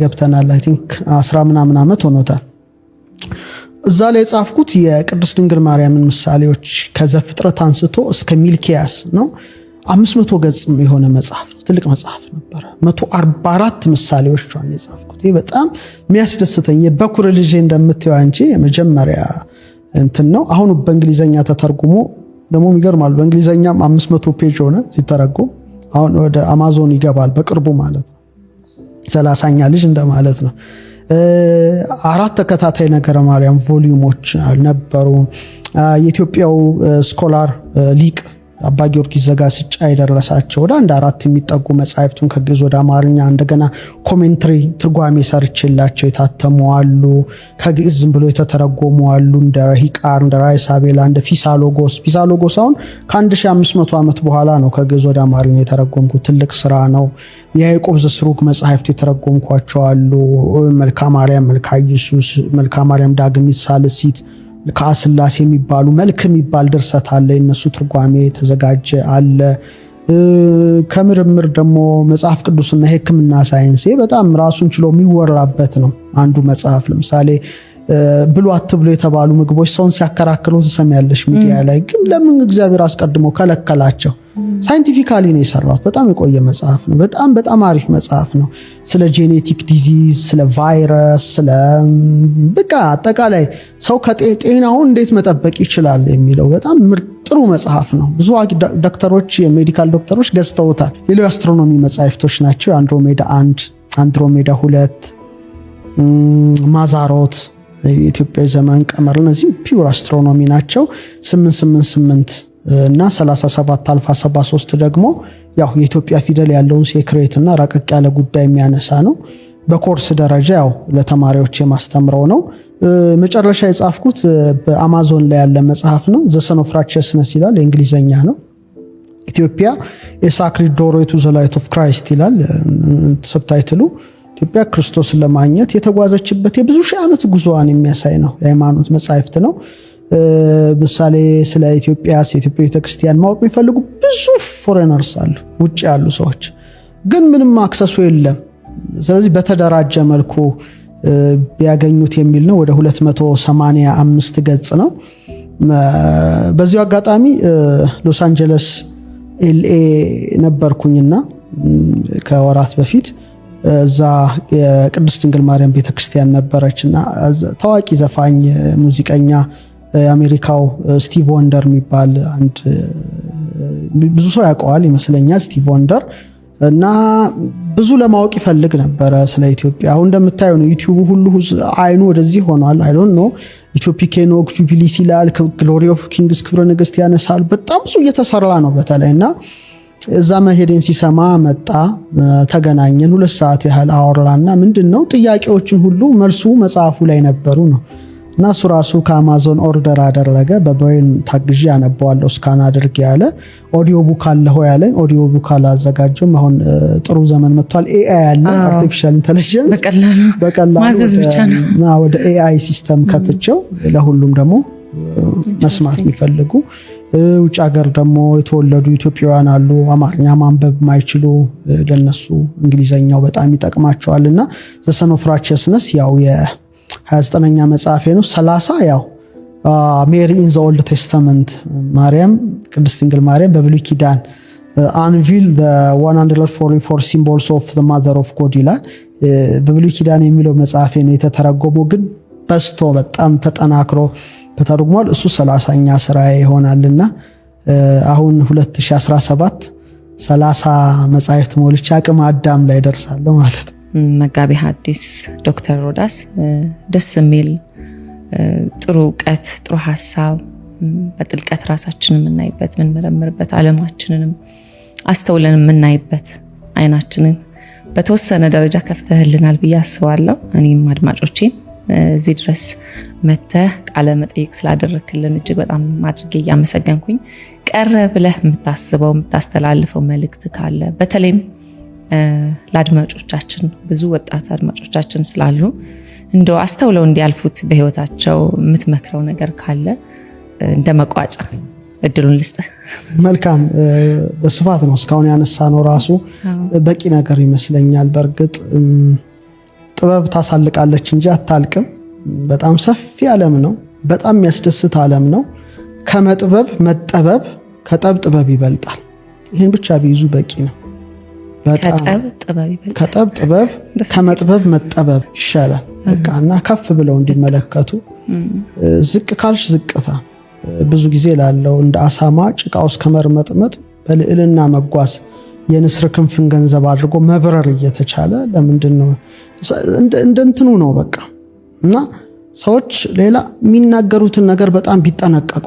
ገብተናል አይ ቲንክ 10 ምናምን ዓመት ሆኖታል። እዛ ላይ የጻፍኩት የቅድስት ድንግል ማርያምን ምሳሌዎች ከዘፍጥረት አንስቶ እስከ ሚልኪያስ ነው። 500 ገጽ የሆነ መጽሐፍ ነው። ትልቅ መጽሐፍ ነበር። 144 ምሳሌዎች ነው የጻፍኩት። ይሄ በጣም የሚያስደስተኝ የበኩር ልጅ እንደምትዩ አንቺ የመጀመሪያ እንትን ነው። አሁን በእንግሊዘኛ ተተርጉሞ ደግሞ ይገርማል። በእንግሊዘኛም 500 ፔጅ ሆነ ሲተረጎም። አሁን ወደ አማዞን ይገባል በቅርቡ ማለት ነው። 30ኛ ልጅ እንደማለት ነው። 4 ተከታታይ ነገረ ማርያም ቮሊዩሞች ነበሩ። የኢትዮጵያው ስኮላር ሊቅ አባ ጊዮርጊስ ዘጋስጫ የደረሳቸው ወደ 4 የሚጠጉ መጻሕፍቱን ከግዕዝ ወደ አማርኛ እንደገና ኮሜንትሪ ትርጓሜ ሰርችላቸው የታተሙ አሉ። ከግዕዝ ዝም ብሎ የተተረጎሙ አሉ። እንደ ሂቃር፣ እንደ ራይሳቤላ፣ እንደ ፊሳሎጎስ አሁን ከ1500 ዓመት በኋላ ነው ከግዕዝ ወደ አማርኛ የተረጎምኩት። ትልቅ ስራ ነው። የያዕቆብ ዘስሩግ መጻሕፍት የተረጎምኳቸው አሉ። መልካ ማርያም፣ መልካ ኢየሱስ፣ መልካ ማርያም ዳግሚት ሳልሲት፣ ከአስላሴ የሚባሉ መልክ የሚባል ድርሰት አለ። የነሱ ትርጓሜ ተዘጋጀ አለ። ከምርምር ደግሞ መጽሐፍ ቅዱስና የሕክምና ሳይንስ በጣም ራሱን ችሎ የሚወራበት ነው። አንዱ መጽሐፍ ለምሳሌ ብሉ አትብሉ የተባሉ ምግቦች ሰውን ሲያከራክሩ ትሰሚያለሽ ሚዲያ ላይ። ግን ለምን እግዚአብሔር አስቀድሞ ከለከላቸው? ሳይንቲፊካሊ ነው የሰራው። በጣም የቆየ መጽሐፍ ነው። በጣም አሪፍ መጽሐፍ ነው። ስለ ጄኔቲክ ዲዚዝ፣ ስለ ቫይረስ፣ ስለ በቃ አጠቃላይ ሰው ከጤናውን እንዴት መጠበቅ ይችላል የሚለው በጣም ጥሩ መጽሐፍ ነው። ብዙ ዶክተሮች፣ የሜዲካል ዶክተሮች ገዝተውታል። ሌላው አስትሮኖሚ መጽሐፍቶች ናቸው። አንድሮሜዳ 1፣ አንድሮሜዳ 2፣ ማዛሮት፣ የኢትዮጵያ ዘመን ቀመር፣ እነዚህ ፒውር አስትሮኖሚ ናቸው። 888 እና 37 አልፋ 73 ደግሞ ያው የኢትዮጵያ ፊደል ያለውን ሴክሬት እና ረቀቅ ያለ ጉዳይ የሚያነሳ ነው። በኮርስ ደረጃ ያው ለተማሪዎች የማስተምረው ነው። መጨረሻ የጻፍኩት በአማዞን ላይ ያለ መጽሐፍ ነው። ዘ ሰን ኦፍ ራይቸስነስ ይላል። የእንግሊዘኛ ነው። ኢትዮጵያ የሳክሪድ ዶርዌይ ቱ ዘ ላይት ኦፍ ክራይስት ይላል ሰብታይትሉ። ኢትዮጵያ ክርስቶስን ለማግኘት የተጓዘችበት የብዙ ሺህ ዓመት ጉዞዋን የሚያሳይ ነው። የሃይማኖት መጽሐፍት ነው። ምሳሌ ስለ ኢትዮጵያ ቤተክርስቲያን ማወቅ የሚፈልጉ ብዙ ፎሬነርስ አሉ፣ ውጭ ያሉ ሰዎች ግን ምንም አክሰሱ የለም። ስለዚህ በተደራጀ መልኩ ቢያገኙት የሚል ነው። ወደ 285 ገጽ ነው። በዚሁ አጋጣሚ ሎስ አንጀለስ ኤልኤ ነበርኩኝና ከወራት በፊት እዛ የቅድስት ድንግል ማርያም ቤተክርስቲያን ነበረችና ታዋቂ ዘፋኝ ሙዚቀኛ የአሜሪካው ስቲቭ ወንደር የሚባል አንድ ብዙ ሰው ያውቀዋል ይመስለኛል። ስቲቭ ወንደር እና ብዙ ለማወቅ ይፈልግ ነበረ ስለ ኢትዮጵያ። አሁን እንደምታየው ነው ዩቲዩብ ሁሉ አይኑ ወደዚህ ሆኗል። አይ ዶንት ኖ ኢትዮፒክ ኖክ ጁቢሊስ ይላል፣ ግሎሪ ኦፍ ኪንግስ ክብረ ነገስት ያነሳል። በጣም ብዙ እየተሰራ ነው በተለይና እዛ መሄዴን ሲሰማ መጣ። ተገናኘን። 2 ሰዓት ያህል አወራና ምንድነው ጥያቄዎችን ሁሉ መልሱ መጽሐፉ ላይ ነበሩ ነው እና እሱ ራሱ ከአማዞን ኦርደር አደረገ። በብሬን ታግዤ ያነበዋለሁ ስካን አድርጌ ያለ ኦዲዮ ቡክ አለ ሆይ ያለኝ። ኦዲዮ ቡክ አላዘጋጀም። አሁን ጥሩ ዘመን መጥቷል። ኤአይ ያለ አርቲፊሻል ኢንተለጀንስ በቀላሉ ማዘዝ ብቻ ነው። ወደ ኤአይ ሲስተም ከተቸው ለሁሉም ደግሞ መስማት የሚፈልጉ ውጭ ሀገር ደግሞ የተወለዱ ኢትዮጵያውያን አሉ አማርኛ ማንበብ ማይችሉ፣ ለነሱ እንግሊዘኛው በጣም ይጠቅማቸዋልና ዘ ሰን ኦፍ ራይቸስነስ ያው የ29ኛ መጽሐፌ ነው። 30 ያው ሜሪ ኢን ዘ ኦልድ ቴስተመንት ማርያም ቅድስት ድንግል ማርያም በብሉይ ኪዳን አንቪል the 144 symbols of the mother of God ይላል። በብሉይ ኪዳን የሚለው መጽሐፌ ነው የተተረጎመው፣ ግን በስቶ በጣም ተጠናክሮ ተተርጉሟል። እሱ 30ኛ ስራዬ ይሆናልና አሁን 2017 30 መጽሐፍት ሞልቼ አቅመ አዳም ላይ ደርሳለሁ ማለት ነው። መጋቢ ሐዲስ ዶክተር ሮዳስ ደስ የሚል ጥሩ ዕውቀት፣ ጥሩ ሐሳብ በጥልቀት ራሳችንን የምናይበት የምንመረምርበት፣ ዓለማችንንም አስተውለን የምናይበት አይናችንን በተወሰነ ደረጃ ከፍተህልናል ብዬ አስባለሁ። እኔም አድማጮቼን እዚህ ድረስ መተህ ቃለ መጠይቅ ስላደረክልን እጅግ በጣም አድርጌ እያመሰገንኩኝ፣ ቀረ ብለህ የምታስበው የምታስተላልፈው መልእክት ካለ በተለይም ለአድማጮቻችን ብዙ ወጣት አድማጮቻችን ስላሉ እንደው አስተውለው እንዲያልፉት በህይወታቸው የምትመክረው ነገር ካለ እንደ መቋጫ እድሉን ልስጥ። መልካም። በስፋት ነው እስካሁን ያነሳ ነው ራሱ በቂ ነገር ይመስለኛል። በእርግጥ ጥበብ ታሳልቃለች እንጂ አታልቅም። በጣም ሰፊ ዓለም ነው። በጣም የሚያስደስት ዓለም ነው። ከመጥበብ መጠበብ፣ ከጠብ ጥበብ ይበልጣል። ይህን ብቻ ቢይዙ በቂ ነው። ከጠብ ጥበብ፣ ከመጥበብ መጠበብ ይሻላል። በቃ እና ከፍ ብለው እንዲመለከቱ። ዝቅ ካልሽ ዝቅታ ብዙ ጊዜ ላለው እንደ አሳማ ጭቃ ውስጥ ከመርመጥመጥ በልዕልና መጓዝ የንስር ክንፍን ገንዘብ አድርጎ መብረር እየተቻለ ለምንድን ነው እንደ እንትኑ ነው በቃ። እና ሰዎች ሌላ የሚናገሩትን ነገር በጣም ቢጠነቀቁ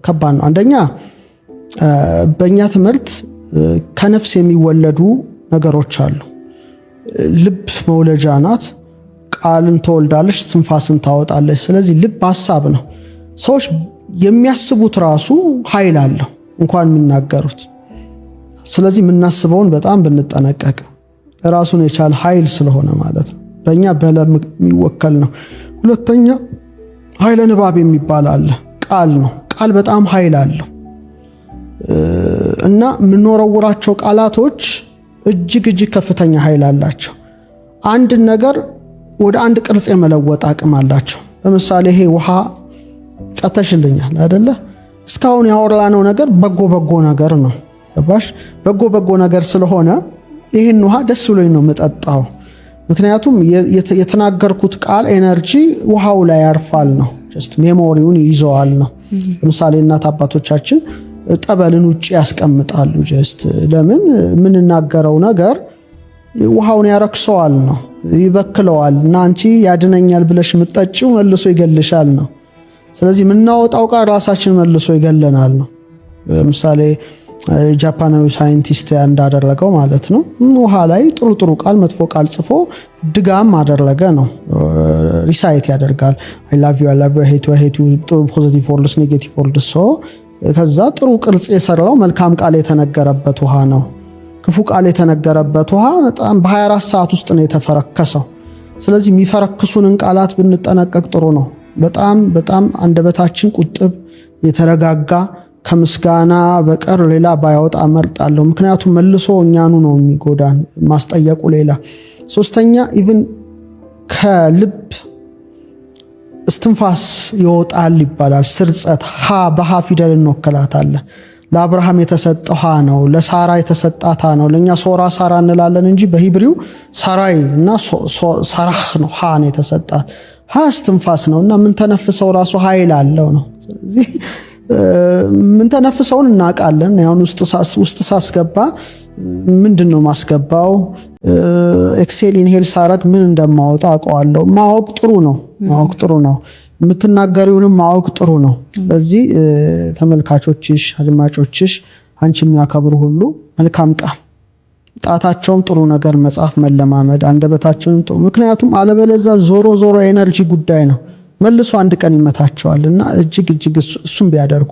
ከባድ ነው። አንደኛ በእኛ ትምህርት ከነፍስ የሚወለዱ ነገሮች አሉ። ልብ መውለጃ ናት። ቃልን ትወልዳለች፣ ትንፋስን ታወጣለች። ስለዚህ ልብ ሐሳብ ነው። ሰዎች የሚያስቡት ራሱ ኃይል አለው እንኳን የሚናገሩት። ስለዚህ የምናስበውን በጣም ብንጠነቀቅ ራሱን የቻለ ኃይል ስለሆነ ማለት ነው። በእኛ በለም የሚወከል ነው። ሁለተኛ ኃይለ ንባብ የሚባል አለ። ቃል ነው። ቃል በጣም ኃይል አለው እና የምንወረውራቸው ቃላቶች እጅግ ከፍተኛ ኃይል አላቸው። አንድን ነገር ወደ አንድ ቅርጽ የመለወጥ አቅም አላቸው። ለምሳሌ ይሄ ውሃ ቀተሽልኛል አይደለ? እስካሁን ያወራነው ነገር በጎ ነገር ነው። ገባሽ? በጎ ነገር ስለሆነ ይህን ውሃ ደስ ብሎኝ ነው የምጠጣው። ምክንያቱም የተናገርኩት ቃል ኤነርጂ ውሃው ላይ ያርፋል ነው። ጀስት ሜሞሪውን ይዘዋል ነው። ለምሳሌ እናት አባቶቻችን ጠበልን ውጪ ያስቀምጣሉ። ጀስት ለምን? የምንናገረው ነገር ውሃውን ያረክሰዋል ነው፣ ይበክለዋል እና አንቺ ያድነኛል ብለሽ የምትጠጪው መልሶ ይገልሻል ነው። ስለዚህ የምናወጣው ቃል ራሳችን መልሶ ይገለናል ነው። ለምሳሌ ጃፓናዊ ሳይንቲስት እንዳደረገው ማለት ነው። ውሃ ላይ ጥሩ ቃል መጥፎ ቃል ጽፎ ድጋም አደረገ ነው። ሪሳይት ያደርጋል። አይ ላቭ ዩ አይ ሄት ዩ ፖዚቲቭ ወርድስ ኔጌቲቭ ወርድስ። ከዛ ጥሩ ቅርጽ የሰራው መልካም ቃል የተነገረበት ውሃ ነው። ክፉ ቃል የተነገረበት ውሃ በጣም በ24 ሰዓት ውስጥ ነው የተፈረከሰው። ስለዚህ የሚፈረክሱንን ቃላት ብንጠነቀቅ ጥሩ ነው። በጣም አንደበታችን ቁጥብ የተረጋጋ ከምስጋና በቀር ሌላ ባያወጣ መርጣለሁ። ምክንያቱም መልሶ እኛኑ ነው የሚጎዳን ማስጠየቁ ሌላ። ሶስተኛ ኢቭን ከልብ እስትንፋስ ይወጣል ይባላል። ስርጸት ሃ በሃ ፊደል እንወክላታለን። ለአብርሃም የተሰጠው ሃ ነው። ለሳራ የተሰጣት ሃ ነው። ለኛ ሶራ ሳራ እንላለን እንጂ በሂብሪው ሳራይ እና ሳራህ ነው። ሃ ነው የተሰጣት። ሃ እስትንፋስ ነው እና ምን ተነፍሰው ራሱ ኃይል አለው ነው። ስለዚህ ምን ተነፍሰውን እናውቃለን። ያውን ውስጥ ሳስገባ ምንድነው ማስገባው? ኤክሴል ኢንሄል ሳረግ ምን እንደማወጣ አውቀዋለሁ። ማወቅ ጥሩ ነው። የምትናገሪውንም ማወቅ ጥሩ ነው። ስለዚህ ተመልካቾችሽ፣ አድማጮችሽ አንቺ የሚያከብሩ ሁሉ መልካም ቃል ጣታቸውም ጥሩ ነገር መጻፍ መለማመድ፣ አንደበታቸውም ጥሩ። ምክንያቱም አለበለዛ ዞሮ ኤነርጂ ጉዳይ ነው። መልሶ አንድ ቀን ይመታቸዋልና እጅግ እሱም ቢያደርጉ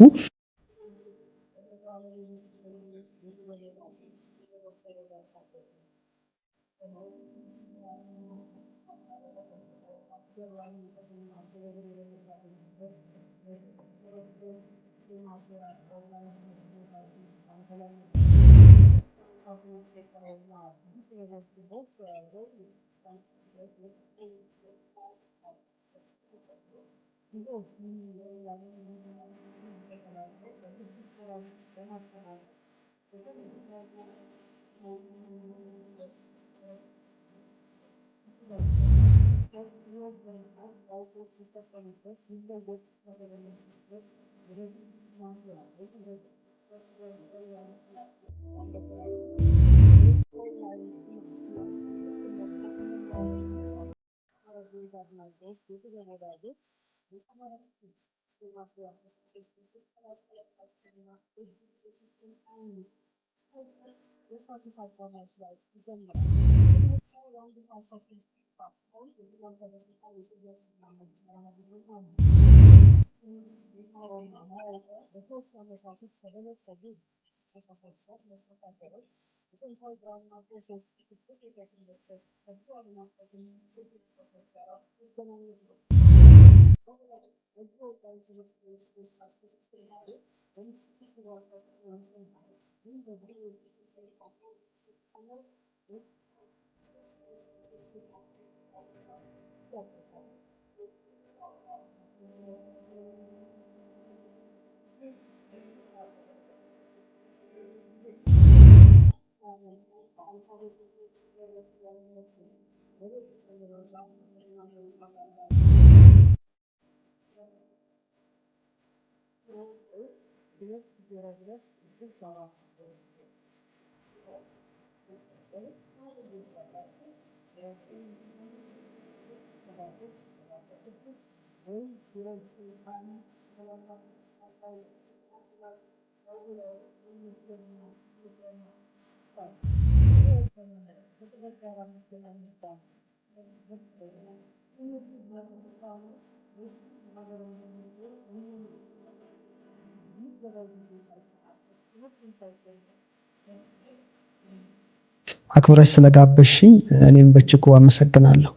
አክብረሽ ስለጋበዝሽኝ እኔም በእጅጉ አመሰግናለሁ።